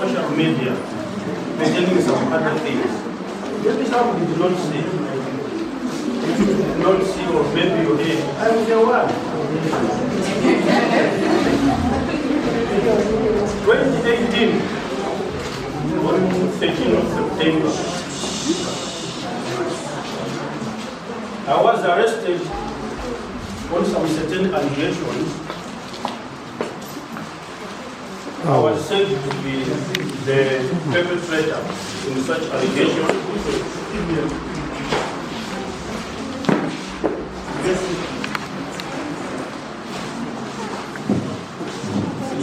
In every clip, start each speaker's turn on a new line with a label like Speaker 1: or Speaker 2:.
Speaker 1: social media, mentioning some other things. Maybe some did not see. If you did not see, or maybe you heard, I am the one. 2018, on 13th of September, I was arrested on some certain allegations. I was said to be the perpetrator in such allegations.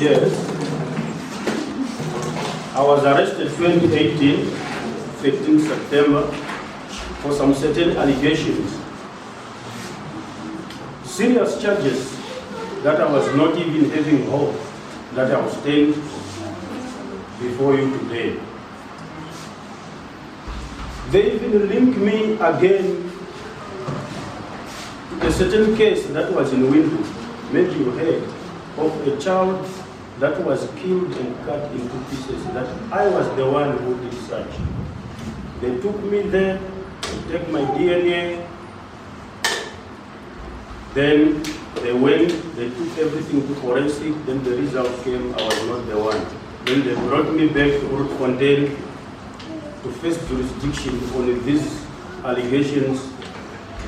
Speaker 1: Yes. I was arrested 2018, 15 September, for some certain allegations. Serious charges that I was not even having hope that I will stand before you today. They even linked me again to a certain case that was in Windu, maybe you heard, of a child that was killed and cut into pieces, that I was the one who did such. They took me there to take my DNA. Then they went, they took everything to forensic, then the result came, I was not the one. Then they brought me back to Grootfontein to face jurisdiction on these allegations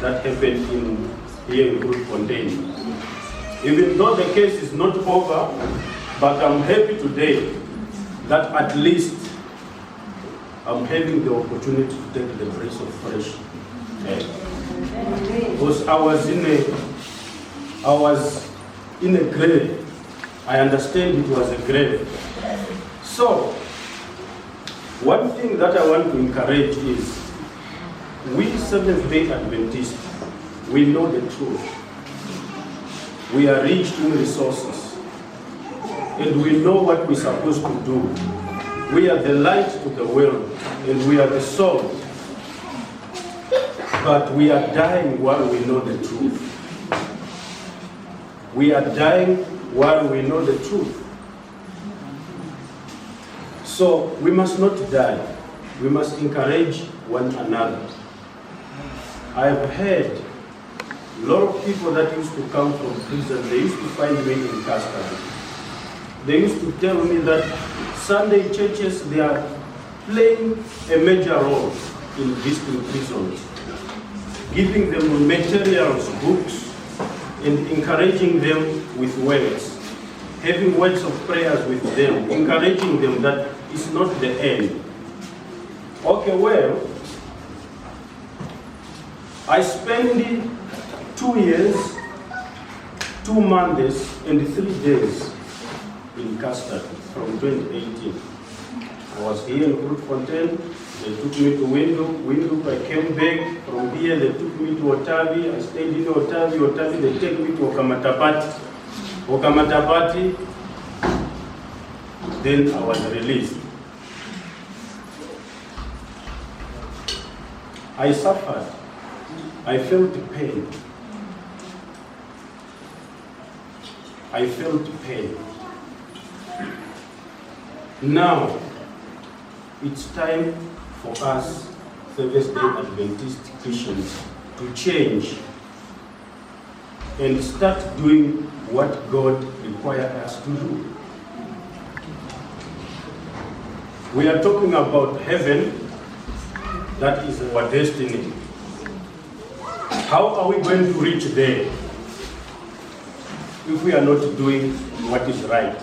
Speaker 1: that happened here in Grootfontein. Even though the case is not over, but I'm happy today that at least I'm having the opportunity to take the breath of fresh air. Because I was in a grave. I understand it was a grave. So, one thing that I want to encourage is, we Seventh-day Adventists, we know the truth. We are rich in resources. And we know what we're supposed to do. We are the light to the world, and we are the salt. But we are dying while we know the truth. We are dying while we know the truth. So we must not die. We must encourage one another. I've heard a lot of people that used to come from prison, they used to find me in custody. They used to tell me that Sunday churches, they are playing a major role in visiting prisons, giving them materials, books, and encouraging them with words, having words of prayers with them, encouraging them that it's not the end. Okay, well, I spent 2 years, 2 months, and 3 days in custody from 2018. I was here in Grootfontein. They took me to Windu. I came back from here. They took me to Otavi. I stayed in Otavi. They take me to Okamatapati. Then I was released. I suffered. I felt pain. I felt pain. Now, it's time for us, Seventh-day Adventist Christians, to change and start doing what God requires us to do. We are talking about heaven. That is our destiny. How are we going to reach there if we are not doing what is right?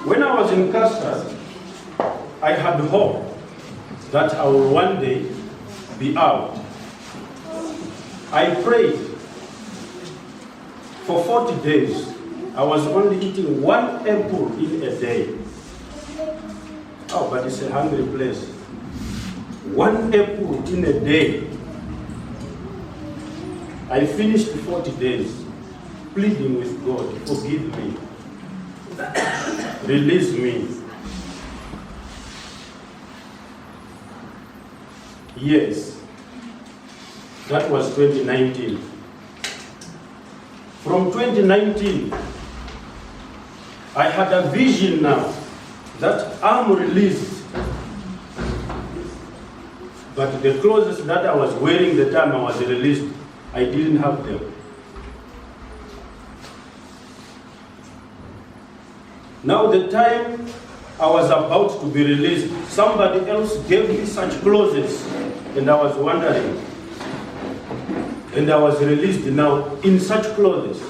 Speaker 1: When I was in custody, I had hope that I will one day be out. I prayed for 40 days. I was only eating 1 apple in a day. Oh, but it's a hungry place. 1 apple in a day. I finished 40 days pleading with God, forgive me, release me. Yes, that was 2019. From 2019, I had a vision now that I'm released. But the clothes that I was wearing the time I was released, I didn't have them. Now the time I was about to be released, somebody else gave me such clothes, and I was wondering. And I was released now in such clothes.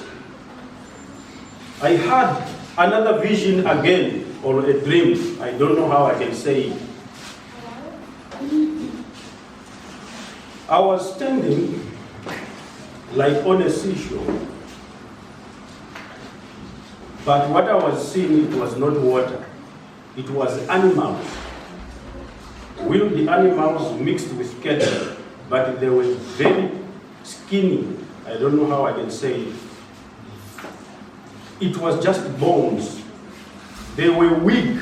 Speaker 1: I had another vision again, or a dream. I don't know how I can say it. I was standing like on a seashore. But what I was seeing, it was not water. It was animals. Wild animals mixed with cattle, but they were very skinny. I don't know how I can say it. It was just bones. They were weak.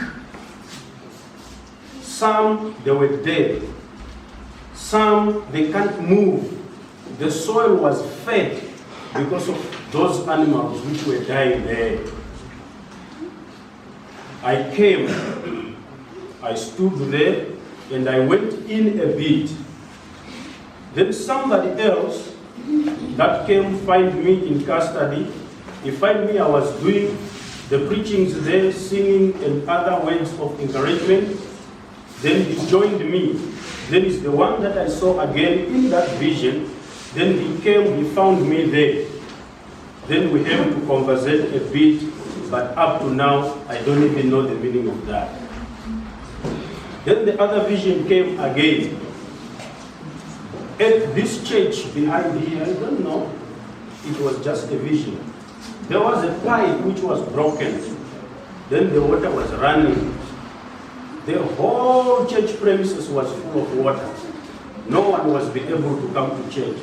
Speaker 1: Some, they were dead. Some, they can't move. The soil was fed because of those animals which were dying there. I came, I stood there, and I went in a bit. Then somebody else that came find me in custody. He find me, I was doing the preachings there, singing and other words of encouragement. Then he joined me. Then he's the one that I saw again in that vision. Then he came, he found me there. Then we had to conversate a bit, but up to now, I don't even know the meaning of that. Then the other vision came again. At this church behind here, I don't know, it was just a vision. There was a pipe which was broken. Then the water was running. The whole church premises was full of water. No one was able to come to church.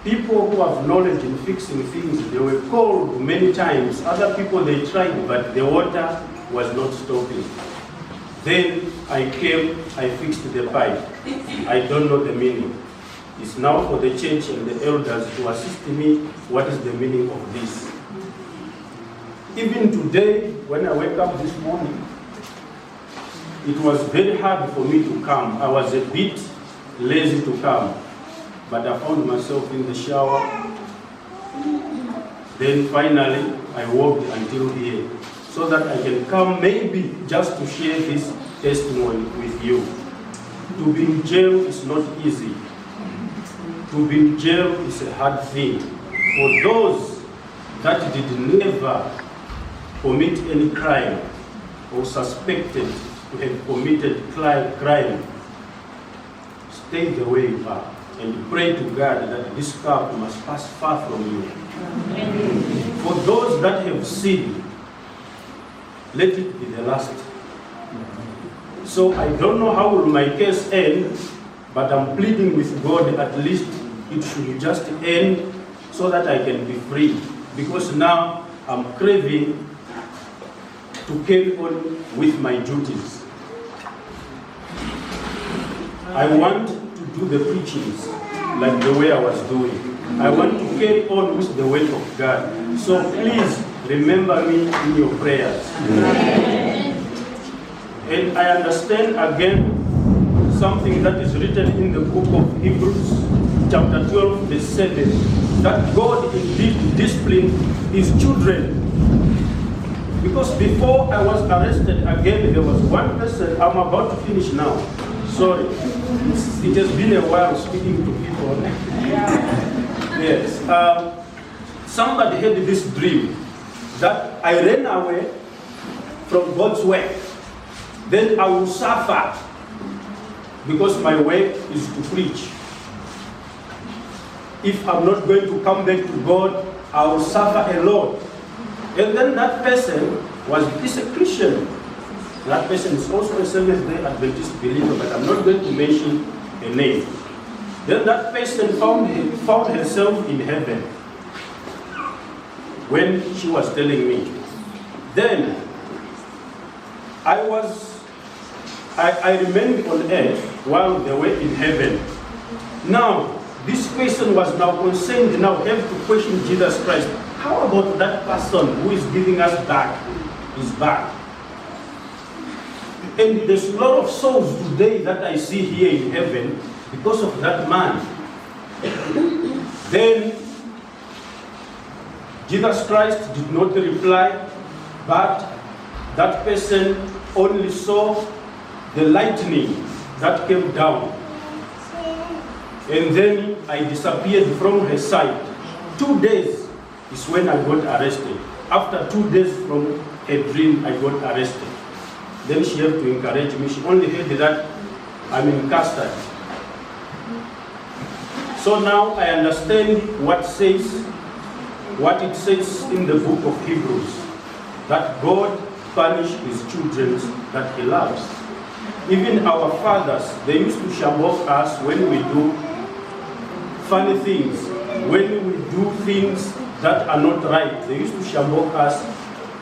Speaker 1: People who have knowledge in fixing things, they were called many times. Other people, they tried, but the water was not stopping. Then I came, I fixed the pipe. I don't know the meaning. It's now for the church and the elders to assist me what is the meaning of this. Even today, when I wake up this morning, it was very hard for me to come. I was a bit lazy to come, but I found myself in the shower. Then finally, I walked until here, so that I can come maybe just to share this testimony with you. To be in jail is not easy. To be in jail is a hard thing. For those that did never commit any crime or suspected to have committed crime, stay the way you are and pray to God that this cup must pass far from you. For those that have sinned, let it be the last. So I don't know how will my case end, but I'm pleading with God, at least it should just end so that I can be free. Because now I'm craving to carry on with my duties. I want to do the preachings like the way I was doing. I want to carry on with the word of God. So please remember me in your prayers. And I understand again something that is written in the book of Hebrews, chapter 12, verse 7, that God indeed disciplined his children. Because before I was arrested again, there was one person. I'm about to finish now. Sorry. It has been a while speaking to people. Yes. Somebody had this dream that I ran away from God's work. Then I will suffer because my work is to preach. If I'm not going to come back to God, I will suffer a lot. And then that person is a Christian. That person is also a Seventh-day Adventist believer, but I'm not going to mention a name. Then that person found herself in heaven when she was telling me. Then I remained on earth while they were in heaven. Now, this person was now concerned, now have to question Jesus Christ. How about that person who is giving us back his back? And there's a lot of souls today that I see here in heaven because of that man. Then Jesus Christ did not reply, but that person only saw the lightning that came down. And then I disappeared from her sight. 2 days is when I got arrested. After 2 days from her dream, I got arrested. Then she had to encourage me. She only heard that I'm in custody. So now I understand what it says in the book of Hebrews, that God punishes his children that he loves. Even our fathers, they used to shamble us when we do funny things, when we do things that are not right. They used to shamble us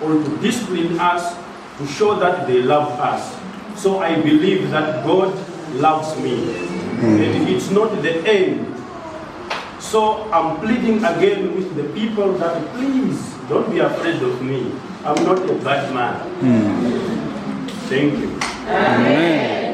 Speaker 1: or to discipline us to show that they love us. So I believe that God loves me. And it's not the end. So I'm pleading again with the people that please don't be afraid of me. I'm not a bad man. Thank you.
Speaker 2: Amen.